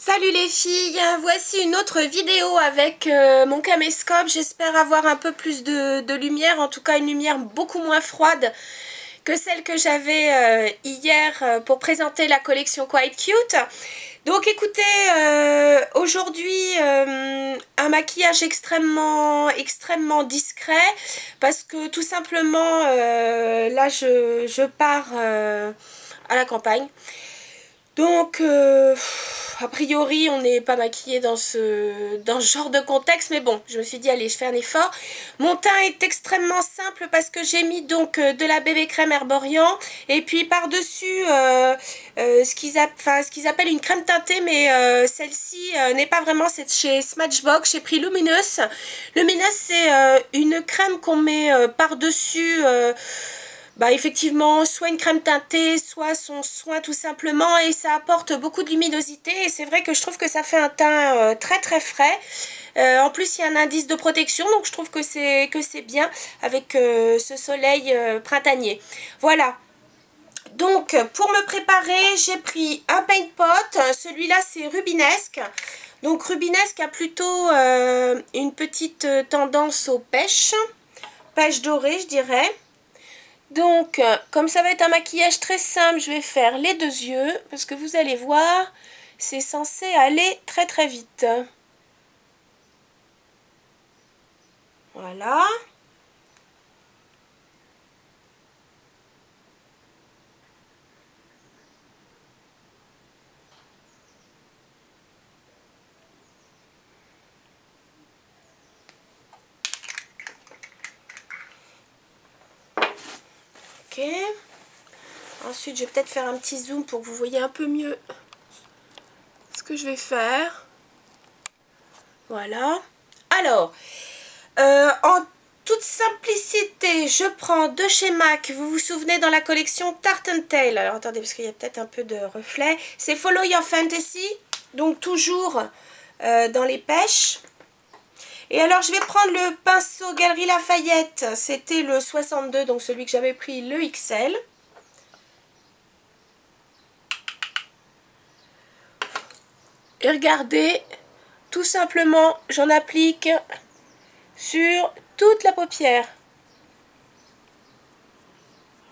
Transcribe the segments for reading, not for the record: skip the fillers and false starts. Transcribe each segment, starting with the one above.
Salut les filles, voici une autre vidéo avec mon caméscope. J'espère avoir un peu plus de lumière, en tout cas une lumière beaucoup moins froide que celle que j'avais hier pour présenter la collection Quite Cute. Donc écoutez, aujourd'hui un maquillage extrêmement discret parce que tout simplement là je pars à la campagne. Donc, a priori, on n'est pas maquillé dans ce genre de contexte, mais bon, je me suis dit, allez, je fais un effort. Mon teint est extrêmement simple parce que j'ai mis donc de la bébé crème Herborian, et puis par-dessus, ce qu'ils appellent une crème teintée, mais celle-ci n'est pas vraiment, c'est chez Smashbox, j'ai pris Luminous. Luminous, c'est une crème qu'on met par-dessus... effectivement, soit une crème teintée, soit son soin tout simplement, et ça apporte beaucoup de luminosité, et c'est vrai que je trouve que ça fait un teint très frais. En plus, il y a un indice de protection, donc je trouve que c'est bien avec ce soleil printanier. Voilà. Donc, pour me préparer, j'ai pris un paint pot. Celui-là, c'est Rubinesque. Donc, Rubinesque a plutôt une petite tendance aux pêches dorées, je dirais. Donc, comme ça va être un maquillage très simple, je vais faire les deux yeux, parce que vous allez voir, c'est censé aller très vite. Voilà. Ok. Ensuite, je vais peut-être faire un petit zoom pour que vous voyez un peu mieux ce que je vais faire. Voilà. Alors, en toute simplicité, je prends de chez MAC, vous vous souvenez dans la collection Tarte and Tail. Alors, attendez, parce qu'il y a peut-être un peu de reflet. C'est Follow Your Fantasy, donc toujours dans les pêches. Et alors, je vais prendre le pinceau Galeries Lafayette. C'était le 62, donc celui que j'avais pris, le XL. Et regardez, tout simplement, j'en applique sur toute la paupière.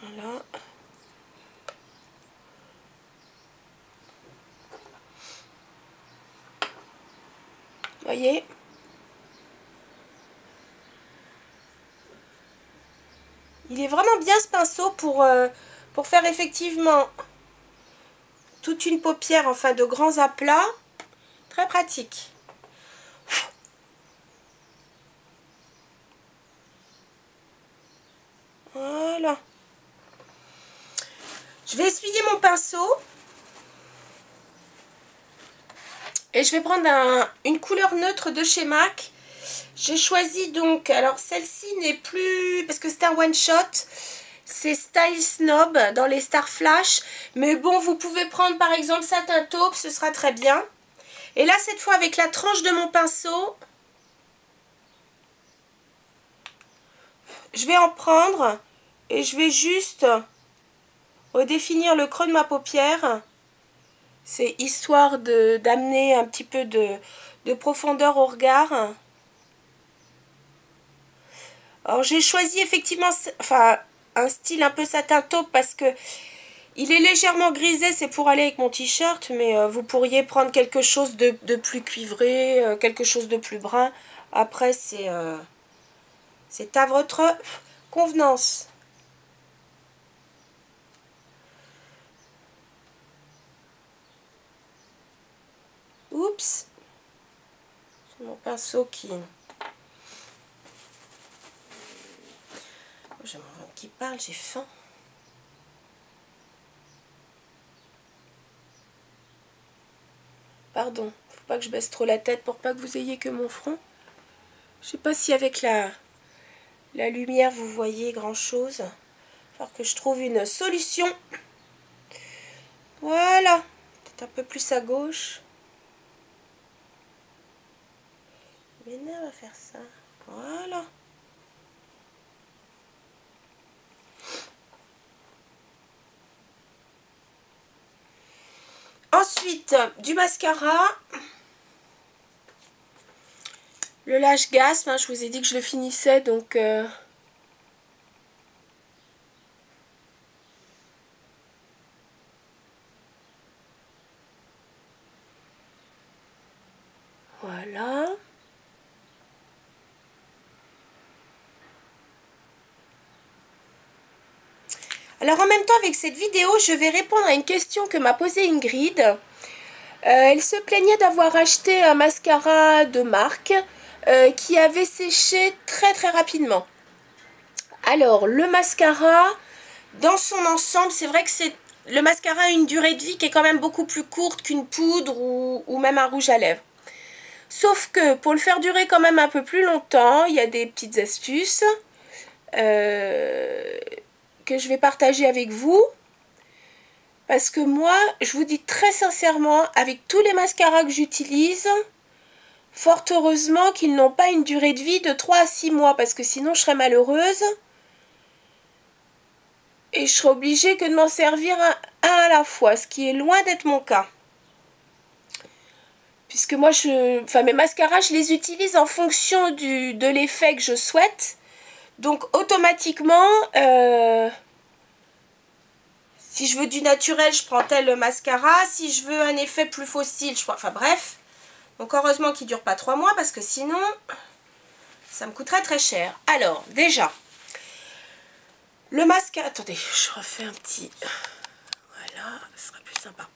Voilà. Voyez? Il est vraiment bien ce pinceau pour faire effectivement toute une paupière, enfin de grands aplats. Très pratique. Voilà. Je vais essuyer mon pinceau. Et je vais prendre une couleur neutre de chez MAC. J'ai choisi donc, alors celle-ci n'est plus, parce que c'est un one shot, c'est Style Snob dans les Star Flash. Mais bon, vous pouvez prendre par exemple Satin Taupe, ce sera très bien. Et là, cette fois, avec la tranche de mon pinceau, je vais en prendre et je vais juste redéfinir le creux de ma paupière. C'est histoire d'amener un petit peu de profondeur au regard. Alors j'ai choisi effectivement un style un peu satin taupe parce que il est légèrement grisé, c'est pour aller avec mon t-shirt, mais vous pourriez prendre quelque chose de plus cuivré, quelque chose de plus brun. Après c'est à votre convenance. Oups, c'est mon pinceau qui... J'ai mon ventre qui parle, j'ai faim. Pardon, faut pas que je baisse trop la tête pour pas que vous ayez que mon front. Je sais pas si avec la lumière vous voyez grand chose. Il va falloir que je trouve une solution. Voilà, peut-être un peu plus à gauche. M'énerve à faire ça. Voilà. Ensuite, Ensuite, du mascara. Le Lash Gasp, hein, je vous ai dit que je le finissais, donc... Voilà. Alors en même temps, avec cette vidéo, je vais répondre à une question que m'a posée Ingrid. Elle se plaignait d'avoir acheté un mascara de marque qui avait séché très très rapidement. Alors le mascara, dans son ensemble, c'est vrai que le mascara a une durée de vie qui est quand même beaucoup plus courte qu'une poudre ou même un rouge à lèvres. Sauf que pour le faire durer quand même un peu plus longtemps, il y a des petites astuces que je vais partager avec vous. Parce que moi, je vous dis très sincèrement, avec tous les mascaras que j'utilise, fort heureusement qu'ils n'ont pas une durée de vie de 3 à 6 mois, parce que sinon je serais malheureuse. Et je serais obligée que de m'en servir un à la fois, ce qui est loin d'être mon cas. Puisque moi, mes mascaras, je les utilise en fonction de l'effet que je souhaite. Donc automatiquement... si je veux du naturel, je prends tel mascara. Si je veux un effet plus fossile, je prends... Enfin bref. Donc heureusement qu'il ne dure pas 3 mois parce que sinon, ça me coûterait très cher. Alors, déjà, le mascara... Attendez, je refais un petit... Voilà, ce sera plus sympa.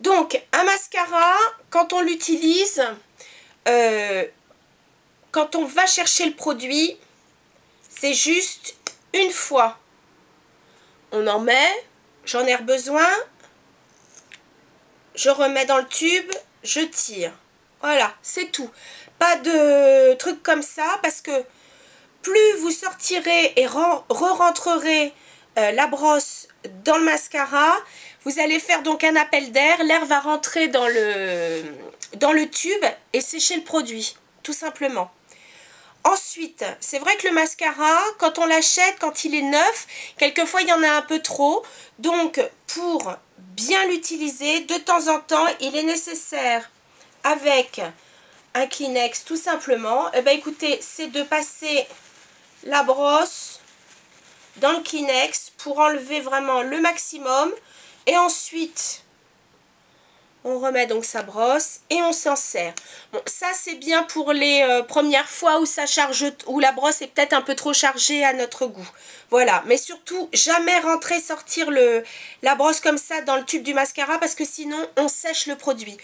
Donc, un mascara, quand on l'utilise, quand on va chercher le produit, c'est juste une fois. On en met, j'en ai besoin, je remets dans le tube, je tire. Voilà, c'est tout. Pas de trucs comme ça, parce que plus vous sortirez et re-rentrerez la brosse dans le mascara, vous allez faire donc un appel d'air. L'air va rentrer dans le tube et sécher le produit, tout simplement. Ensuite, c'est vrai que le mascara, quand on l'achète, quand il est neuf, quelquefois il y en a un peu trop. Donc, pour bien l'utiliser, de temps en temps, il est nécessaire, avec un Kleenex tout simplement, eh ben, écoutez, c'est de passer la brosse dans le Kleenex pour enlever vraiment le maximum. Et ensuite... on remet donc sa brosse et on s'en sert. Bon, ça c'est bien pour les premières fois où ça charge, où la brosse est peut-être un peu trop chargée à notre goût. Voilà, mais surtout jamais rentrer, sortir la brosse comme ça dans le tube du mascara parce que sinon on sèche le produit.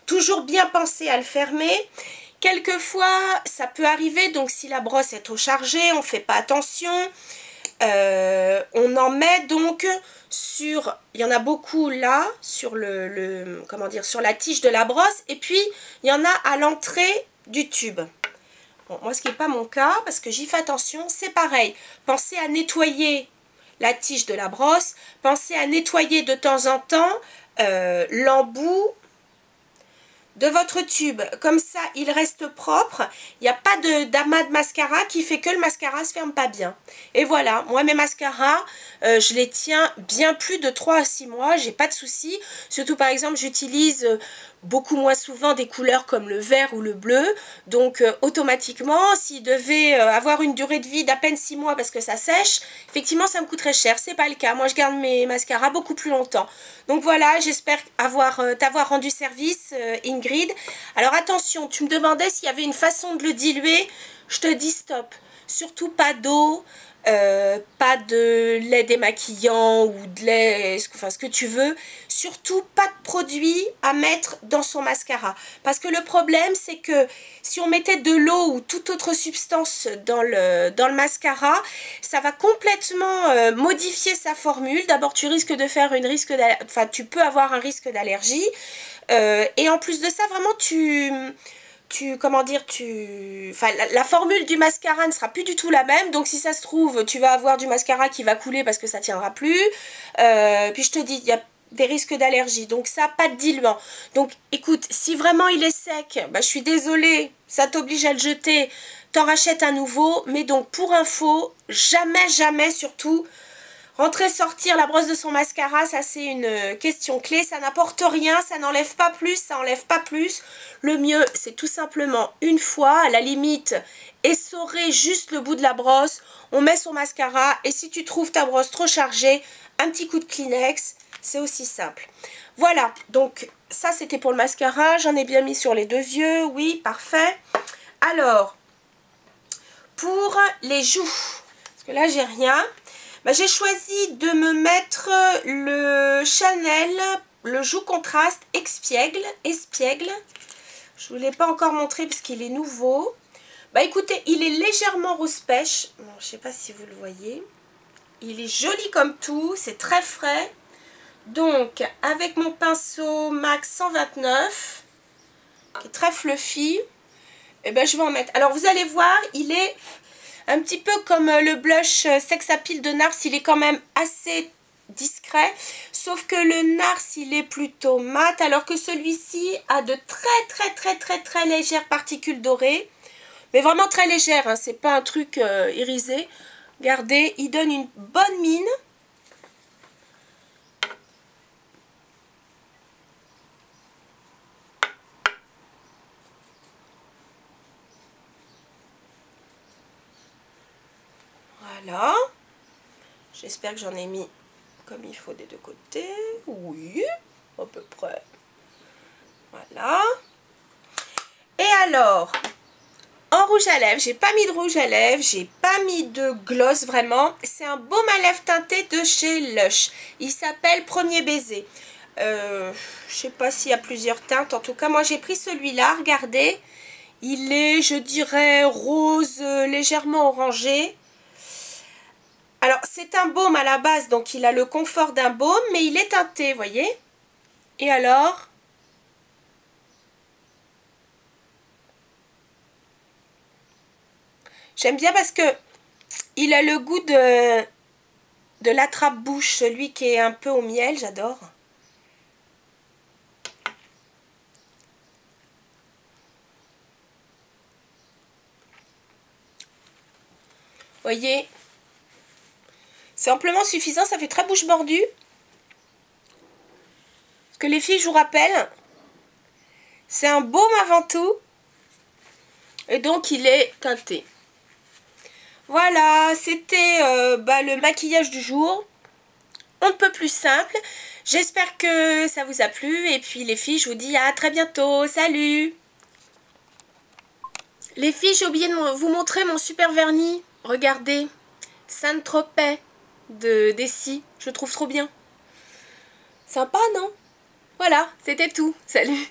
Toujours bien penser à le fermer. Quelquefois ça peut arriver, donc si la brosse est trop chargée, on ne fait pas attention. On en met donc sur, il y en a beaucoup là, sur comment dire, sur la tige de la brosse, et puis il y en a à l'entrée du tube. Bon, moi ce qui n'est pas mon cas, parce que j'y fais attention, c'est pareil. Pensez à nettoyer la tige de la brosse, pensez à nettoyer de temps en temps l'embout de votre tube, comme ça il reste propre, il n'y a pas d'amas de mascara qui fait que le mascara se ferme pas bien. Et voilà, moi mes mascaras, je les tiens bien plus de 3 à 6 mois, j'ai pas de soucis. Surtout par exemple j'utilise beaucoup moins souvent des couleurs comme le vert ou le bleu, donc automatiquement s'il devait avoir une durée de vie d'à peine 6 mois parce que ça sèche, effectivement ça me coûterait cher. C'est pas le cas, moi je garde mes mascaras beaucoup plus longtemps. Donc voilà, j'espère t'avoir rendu service Ingrid. Alors attention, tu me demandais s'il y avait une façon de le diluer, je te dis stop. Surtout pas d'eau, pas de lait démaquillant ou de lait, enfin ce que tu veux. Surtout pas de produit à mettre dans son mascara. Parce que le problème c'est que si on mettait de l'eau ou toute autre substance dans le mascara, ça va complètement modifier sa formule. D'abord tu risques de faire tu peux avoir un risque d'allergie. Et en plus de ça, vraiment la formule du mascara ne sera plus du tout la même. Donc si ça se trouve, tu vas avoir du mascara qui va couler parce que ça tiendra plus. Puis je te dis, il y a des risques d'allergie. Donc ça, pas de diluant. Donc écoute, si vraiment il est sec, bah, je suis désolée, ça t'oblige à le jeter. T'en rachètes un nouveau. Mais donc pour info, jamais, jamais surtout, Rentrer, sortir la brosse de son mascara, ça c'est une question clé. Ça n'apporte rien, ça n'enlève pas plus, ça enlève pas plus. Le mieux, c'est tout simplement une fois, à la limite, essorer juste le bout de la brosse. On met son mascara et si tu trouves ta brosse trop chargée, un petit coup de Kleenex, c'est aussi simple. Voilà, donc ça c'était pour le mascara. J'en ai bien mis sur les deux yeux, oui, parfait. Alors, pour les joues, parce que là j'ai rien. Bah, j'ai choisi de me mettre le Chanel, le Joue Contraste Espiègle. Je ne vous l'ai pas encore montré parce qu'il est nouveau. Bah écoutez, il est légèrement rose pêche. Bon, je ne sais pas si vous le voyez. Il est joli comme tout, c'est très frais. Donc, avec mon pinceau MAC 129, qui est très fluffy, et ben, je vais en mettre. Alors, vous allez voir, il est un petit peu comme le blush Sex Appeal de NARS, il est quand même assez discret. Sauf que le NARS, il est plutôt mat, alors que celui-ci a de très légères particules dorées. Mais vraiment très légères, hein, c'est pas un truc irisé. Regardez, il donne une bonne mine. Voilà. J'espère que j'en ai mis comme il faut des deux côtés. Oui, à peu près. Voilà. Et alors, en rouge à lèvres, j'ai pas mis de rouge à lèvres, j'ai pas mis de gloss vraiment. C'est un baume à lèvres teinté de chez Lush. Il s'appelle Premier Baiser. Je sais pas s'il y a plusieurs teintes. En tout cas, moi j'ai pris celui-là. Regardez. Il est, je dirais, rose légèrement orangé. Alors, c'est un baume à la base, donc il a le confort d'un baume, mais il est teinté, vous voyez. Et alors, j'aime bien parce que il a le goût de l'attrape-bouche, celui qui est un peu au miel, j'adore. Vous voyez, c'est amplement suffisant, ça fait très bouche mordue. Parce que les filles, je vous rappelle, c'est un baume avant tout. Et donc, il est teinté. Voilà, c'était le maquillage du jour. On ne peut plus simple. J'espère que ça vous a plu. Et puis les filles, je vous dis à très bientôt. Salut! Les filles, j'ai oublié de vous montrer mon super vernis. Regardez. Saint-Tropez de Dessy. Je le trouve trop bien. Sympa, non? Voilà, c'était tout. Salut!